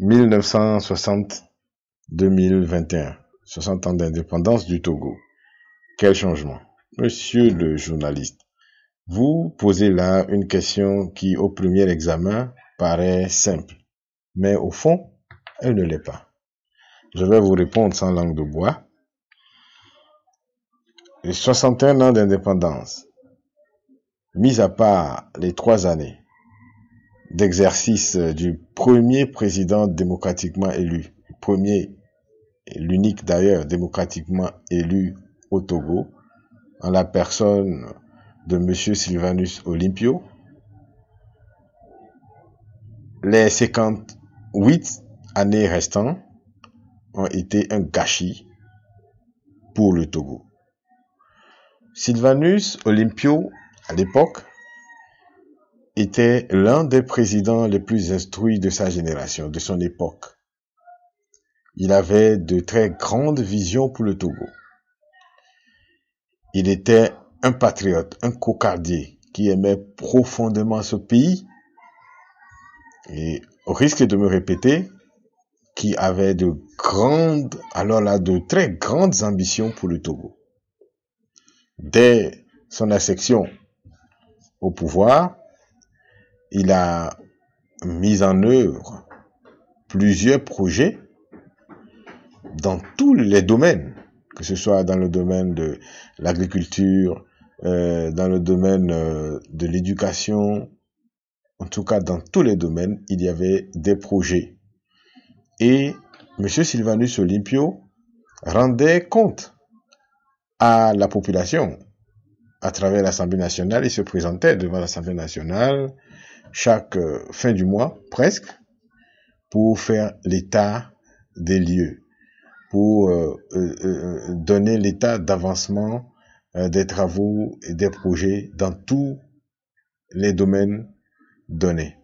1960-2021, 60 ans d'indépendance du Togo. Quel changement? Monsieur le journaliste, vous posez là une question qui, au premier examen, paraît simple, mais au fond, elle ne l'est pas. Je vais vous répondre sans langue de bois. Les 61 ans d'indépendance, mis à part les 3 années d'exercice du premier président démocratiquement élu, premier et l'unique d'ailleurs démocratiquement élu au Togo, en la personne de M. Sylvanus Olympio, les 58 années restantes ont été un gâchis pour le Togo. Sylvanus Olympio, à l'époque, était l'un des présidents les plus instruits de sa génération, de son époque. Il avait de très grandes visions pour le Togo. Il était un patriote, un cocardier qui aimait profondément ce pays et, au risque de me répéter, qui avait de très grandes ambitions pour le Togo. Dès son accession au pouvoir, il a mis en œuvre plusieurs projets dans tous les domaines, que ce soit dans le domaine de l'agriculture, dans le domaine de l'éducation, en tout cas dans tous les domaines, il y avait des projets. Et M. Sylvanus Olympio rendait compte à la population à travers l'Assemblée nationale. Il se présentait devant l'Assemblée nationale chaque fin du mois, presque, pour faire l'état des lieux, pour donner l'état d'avancement des travaux et des projets dans tous les domaines donnés.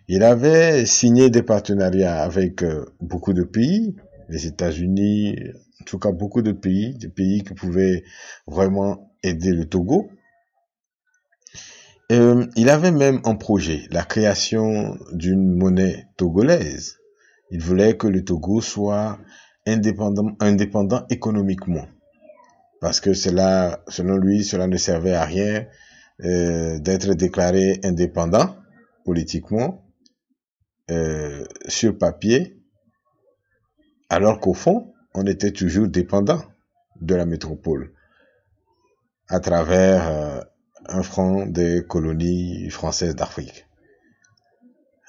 Il avait signé des partenariats avec beaucoup de pays, les États-Unis, en tout cas beaucoup de pays, des pays qui pouvaient vraiment aider le Togo. Il avait même en projet la création d'une monnaie togolaise. Il voulait que le Togo soit indépendant économiquement. Parce que cela, selon lui, cela ne servait à rien d'être déclaré indépendant politiquement sur papier, alors qu'au fond, on était toujours dépendant de la métropole à travers un franc des colonies françaises d'Afrique.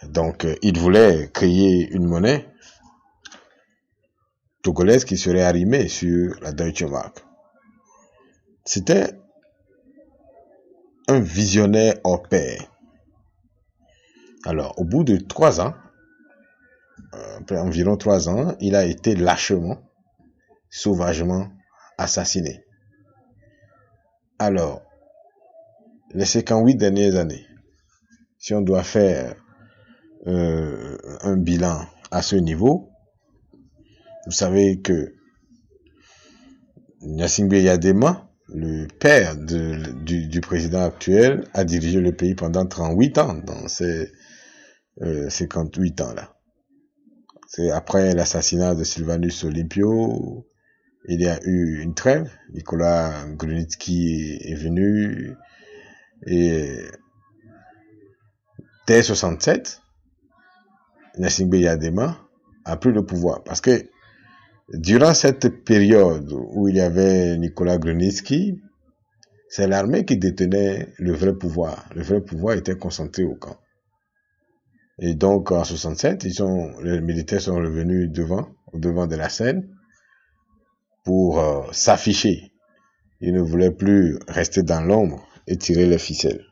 Donc, il voulait créer une monnaie togolaise qui serait arrimée sur la Deutsche Mark. C'était un visionnaire hors pair. Alors, au bout de 3 ans, après environ 3 ans, il a été lâchement, sauvagement assassiné. Alors, les 58 dernières années, si on doit faire un bilan à ce niveau, vous savez que Gnassingbé Eyadema, le père du président actuel, a dirigé le pays pendant 38 ans, dans ces 58 ans-là. C'est après l'assassinat de Sylvanus Olympio, il y a eu une trêve. Nicolas Grunitzky est venu et dès 67, Gnassingbé Eyadema a pris le pouvoir. Parce que durant cette période où il y avait Nicolas Grunitzky, c'est l'armée qui détenait le vrai pouvoir. Le vrai pouvoir était concentré au camp. Et donc, en 67, les militaires sont revenus au devant de la scène pour s'afficher. Ils ne voulaient plus rester dans l'ombre et tirer les ficelles.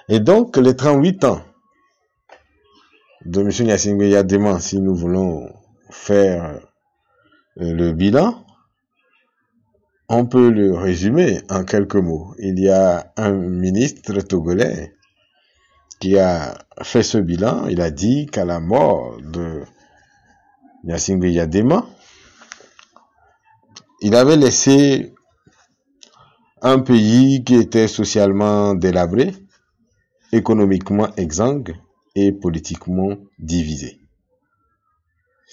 Et donc, les 38 ans de M. Gnassingbé Eyadema, si nous voulons faire le bilan, on peut le résumer en quelques mots. Il y a un ministre togolais qui a fait ce bilan. Il a dit qu'à la mort de Gnassingbé Eyadema, il avait laissé un pays qui était socialement délabré, économiquement exsangue et politiquement divisé.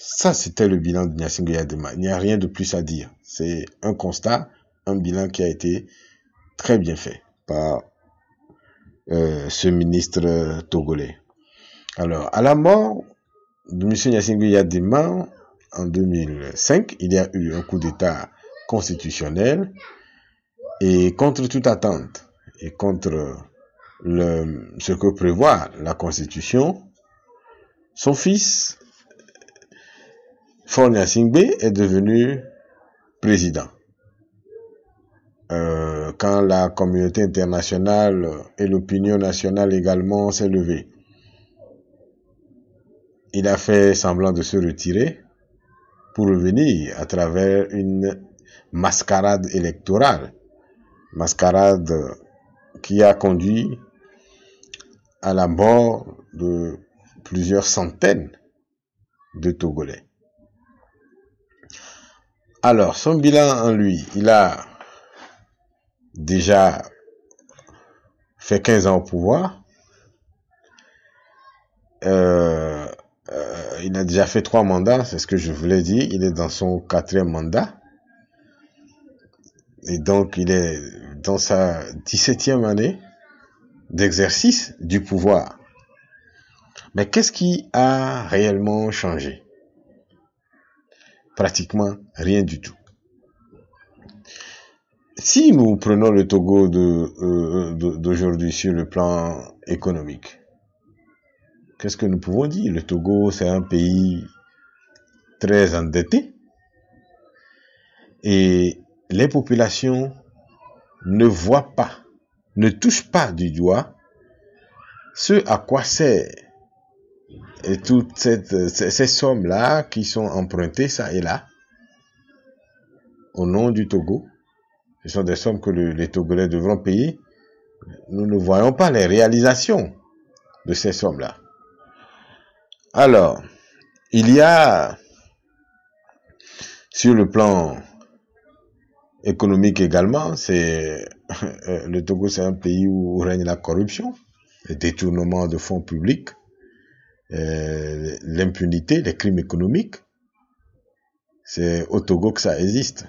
Ça, c'était le bilan de Gnassingbé Yadema. Il n'y a rien de plus à dire. C'est un constat, un bilan qui a été très bien fait par ce ministre togolais. Alors, à la mort de M. Gnassingbé Yadema, en 2005, il y a eu un coup d'État constitutionnel et contre toute attente et contre ce que prévoit la Constitution, son fils, Faure Gnassingbé, est devenu président. Quand la communauté internationale et l'opinion nationale également s'est levée, il a fait semblant de se retirer pour revenir à travers une mascarade électorale. Mascarade qui a conduit à la mort de plusieurs centaines de Togolais. Alors, son bilan en lui, il a déjà fait 15 ans au pouvoir. Il a déjà fait 3 mandats, c'est ce que je voulais dire. Il est dans son 4e mandat. Et donc, il est dans sa 17e année d'exercice du pouvoir. Mais qu'est-ce qui a réellement changé? Pratiquement rien du tout. Si nous prenons le Togo d'aujourd'hui sur le plan économique, qu'est-ce que nous pouvons dire? Le Togo, c'est un pays très endetté et les populations ne voient pas, ne touchent pas du doigt ce à quoi sert et toutes ces sommes-là qui sont empruntées ça et là au nom du Togo. Ce sont des sommes que les Togolais devront payer. Nous ne voyons pas les réalisations de ces sommes-là. Alors, il y a, sur le plan économique également, le Togo, c'est un pays où règne la corruption, le détournement de fonds publics, l'impunité, les crimes économiques. C'est au Togo que ça existe.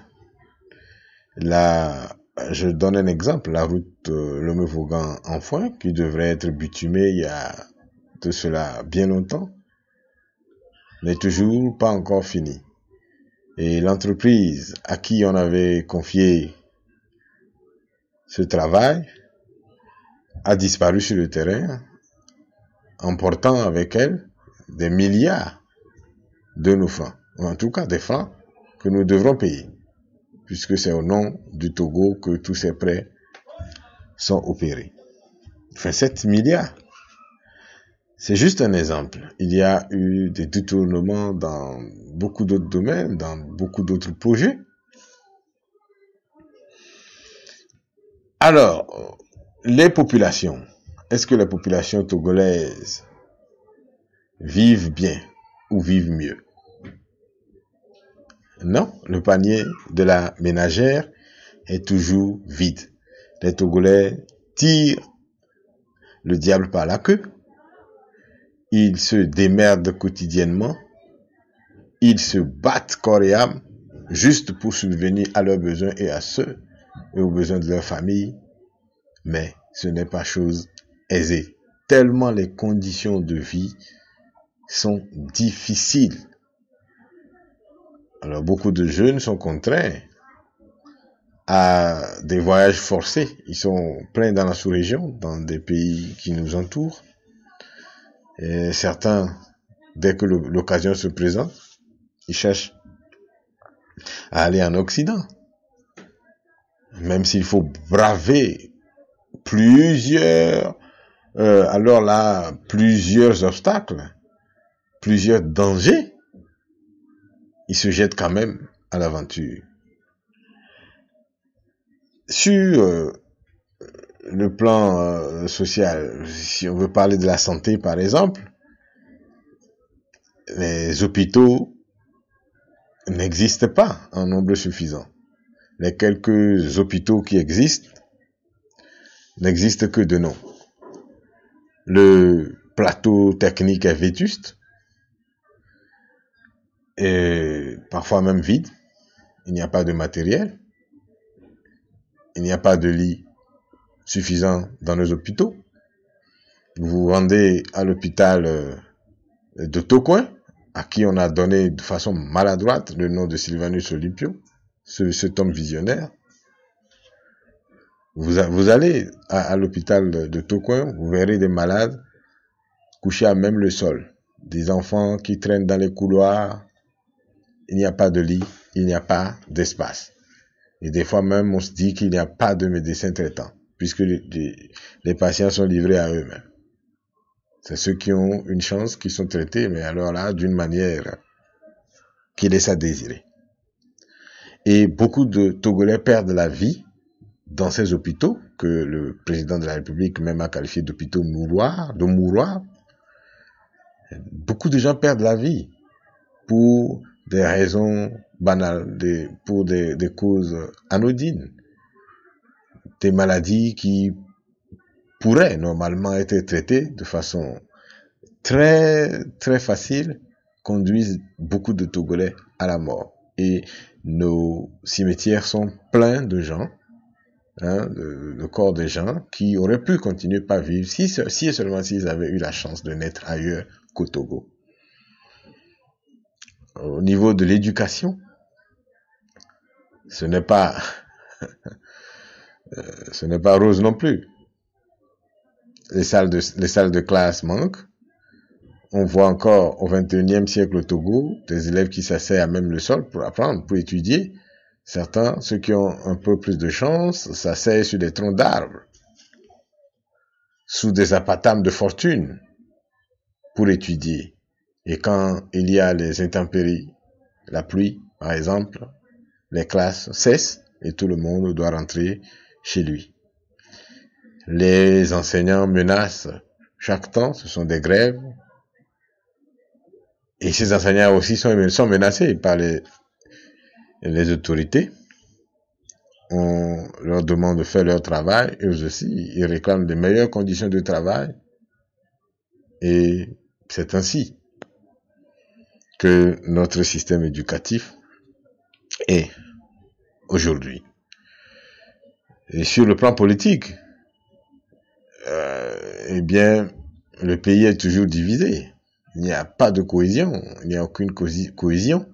Là, je donne un exemple, la route Lomé-Vaughan-Anfoin, qui devrait être bitumée il y a de cela bien longtemps, n'est toujours pas encore finie. Et l'entreprise à qui on avait confié ce travail a disparu sur le terrain, emportant avec elle des milliards de nos francs, ou en tout cas des francs que nous devrons payer, puisque c'est au nom du Togo que tous ces prêts sont opérés. Enfin, 7 milliards. C'est juste un exemple. Il y a eu des détournements dans beaucoup d'autres domaines, dans beaucoup d'autres projets. Alors, les populations. Est-ce que les populations togolaises vivent bien ou vivent mieux? Non, le panier de la ménagère est toujours vide. Les Togolais tirent le diable par la queue. Ils se démerdent quotidiennement. Ils se battent corps et âme juste pour subvenir à leurs besoins et à ceux et aux besoins de leur famille. Mais ce n'est pas chose aisée, tellement les conditions de vie sont difficiles. Alors beaucoup de jeunes sont contraints à des voyages forcés. Ils sont pleins dans la sous-région, dans des pays qui nous entourent. Et certains, dès que l'occasion se présente, ils cherchent à aller en Occident. Même s'il faut braver plusieurs obstacles, plusieurs dangers, ils se jettent quand même à l'aventure. Sur le plan social, si on veut parler de la santé par exemple, les hôpitaux n'existent pas en nombre suffisant. Les quelques hôpitaux qui existent n'existent que de nom. Le plateau technique est vétuste. et parfois même vide. Il n'y a pas de matériel, il n'y a pas de lit suffisant dans nos hôpitaux. Vous vous rendez à l'hôpital de Tocoin, à qui on a donné de façon maladroite le nom de Sylvanus Olympio, cet homme visionnaire. Vous allez à l'hôpital de Tocoin, vous verrez des malades couchés à même le sol, des enfants qui traînent dans les couloirs. Il n'y a pas de lit, il n'y a pas d'espace. Et des fois même, on se dit qu'il n'y a pas de médecin traitant, puisque les patients sont livrés à eux-mêmes. C'est ceux qui ont une chance qui sont traités, mais alors là, d'une manière qui laisse à désirer. Et beaucoup de Togolais perdent la vie dans ces hôpitaux, que le président de la République même a qualifié d'hôpitaux mouroirs, de mouroirs. Beaucoup de gens perdent la vie pour des raisons banales, pour des causes anodines, des maladies qui pourraient normalement être traitées de façon très très facile, conduisent beaucoup de Togolais à la mort. Et nos cimetières sont pleins de gens, de corps de gens qui auraient pu continuer par vivre si et seulement s'ils avaient eu la chance de naître ailleurs qu'au Togo. Au niveau de l'éducation, ce n'est pas rose non plus. Les salles de classe manquent. On voit encore au XXIe siècle au Togo des élèves qui s'asseyent à même le sol pour apprendre, pour étudier. Certains, ceux qui ont un peu plus de chance, s'asseyent sur des troncs d'arbres, sous des apatames de fortune, pour étudier. Et quand il y a les intempéries, la pluie, par exemple, les classes cessent et tout le monde doit rentrer chez lui. Les enseignants menacent chaque temps, ce sont des grèves. Et ces enseignants aussi sont menacés par les autorités. On leur demande de faire leur travail, eux aussi, ils réclament de meilleures conditions de travail. Et c'est ainsi que notre système éducatif est aujourd'hui. Et sur le plan politique, eh bien, le pays est toujours divisé. Il n'y a pas de cohésion, il n'y a aucune cohésion.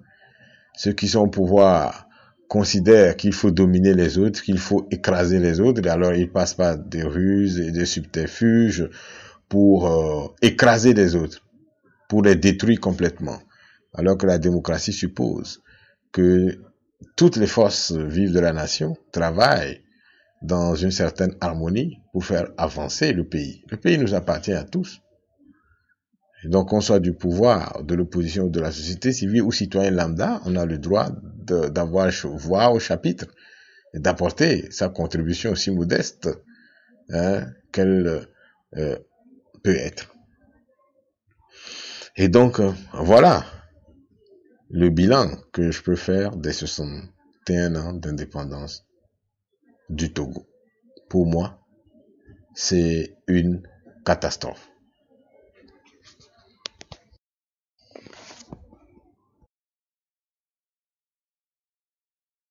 Ceux qui sont au pouvoir considèrent qu'il faut dominer les autres, qu'il faut écraser les autres, et alors ils passent par des ruses et des subterfuges pour écraser les autres, pour les détruire complètement. Alors que la démocratie suppose que toutes les forces vives de la nation travaillent dans une certaine harmonie pour faire avancer le pays. Le pays nous appartient à tous. Et donc, qu'on soit du pouvoir, de l'opposition, de la société civile ou citoyen lambda, on a le droit d'avoir voix au chapitre et d'apporter sa contribution aussi modeste qu'elle peut être. Et donc, voilà le bilan que je peux faire des 61 ans d'indépendance du Togo. Pour moi, c'est une catastrophe.